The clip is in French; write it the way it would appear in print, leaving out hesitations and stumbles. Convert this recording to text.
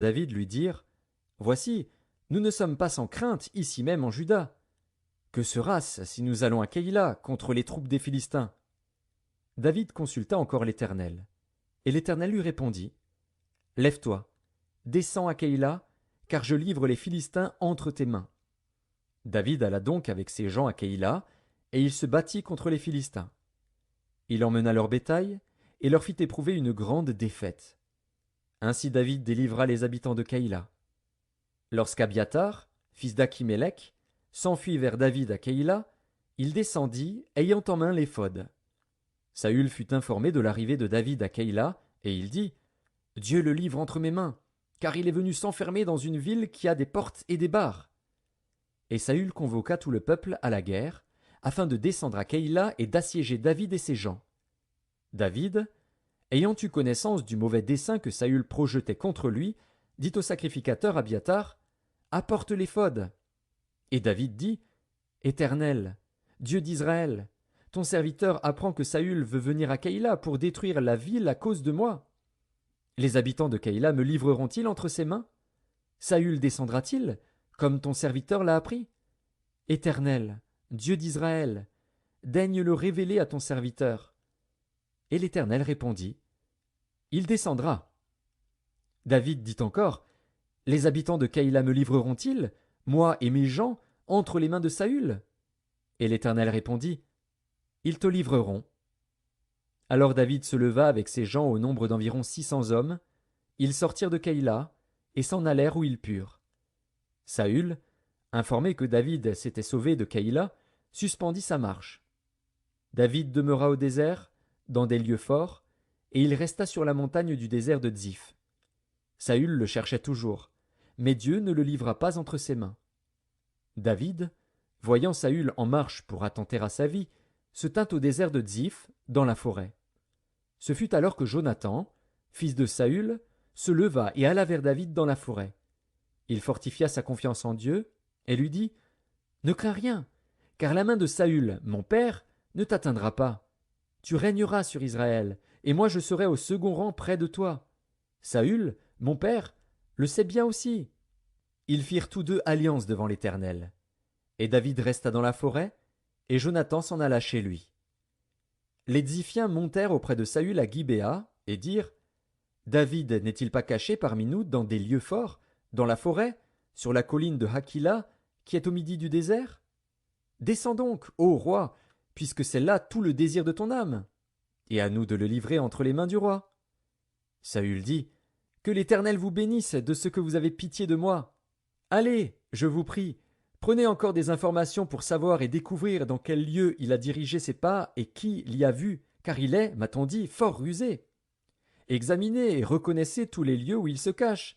David lui dirent: Voici, nous ne sommes pas sans crainte ici même en Juda. Que sera-ce si nous allons à Keïla contre les troupes des Philistins? David consulta encore l'Éternel. Et l'Éternel lui répondit: Lève-toi, descends à Keïla, car je livre les Philistins entre tes mains. David alla donc avec ses gens à Keïla, et il se battit contre les Philistins. Il emmena leur bétail, et leur fit éprouver une grande défaite. Ainsi David délivra les habitants de Keïla. Lorsqu'Abiathar, fils d'Achimélec, s'enfuit vers David à Keïla, il descendit, ayant en main l'éphod. Saül fut informé de l'arrivée de David à Keïla, et il dit: Dieu le livre entre mes mains, car il est venu s'enfermer dans une ville qui a des portes et des barres. Et Saül convoqua tout le peuple à la guerre, afin de descendre à Keïla et d'assiéger David et ses gens. David, ayant eu connaissance du mauvais dessein que Saül projetait contre lui, dit au sacrificateur Abiathar: Apporte l'éphod. Et David dit: Éternel, Dieu d'Israël, ton serviteur apprend que Saül veut venir à Keïla pour détruire la ville à cause de moi. Les habitants de Keïla me livreront-ils entre ses mains? Saül descendra-t-il, comme ton serviteur l'a appris? Éternel, Dieu d'Israël, daigne le révéler à ton serviteur. Et l'Éternel répondit: Il descendra. David dit encore: Les habitants de Keïla me livreront-ils, moi et mes gens, entre les mains de Saül? Et l'Éternel répondit: Ils te livreront. Alors David se leva avec ses gens au nombre d'environ 600 hommes. Ils sortirent de Keïla et s'en allèrent où ils purent. Saül, informé que David s'était sauvé de Keïla, suspendit sa marche. David demeura au désert, dans des lieux forts, et il resta sur la montagne du désert de Tziph. Saül le cherchait toujours, mais Dieu ne le livra pas entre ses mains. David, voyant Saül en marche pour attenter à sa vie, se tint au désert de Tziph, dans la forêt. Ce fut alors que Jonathan, fils de Saül, se leva et alla vers David dans la forêt. Il fortifia sa confiance en Dieu et lui dit: Ne crains rien, car la main de Saül, mon père, ne t'atteindra pas. Tu régneras sur Israël, et moi je serai au second rang près de toi. Saül, mon père, le sait bien aussi. Ils firent tous deux alliance devant l'Éternel. Et David resta dans la forêt, et Jonathan s'en alla chez lui. Les Ziphiens montèrent auprès de Saül à Gibéa, et dirent: David n'est-il pas caché parmi nous dans des lieux forts, dans la forêt, sur la colline de Hakila, qui est au midi du désert? Descends donc, ô roi, puisque c'est là tout le désir de ton âme, et à nous de le livrer entre les mains du roi. Saül dit: Que l'Éternel vous bénisse de ce que vous avez pitié de moi. Allez, je vous prie, prenez encore des informations pour savoir et découvrir dans quel lieu il a dirigé ses pas et qui l'y a vu, car il est, m'a-t-on dit, fort rusé. Examinez et reconnaissez tous les lieux où il se cache,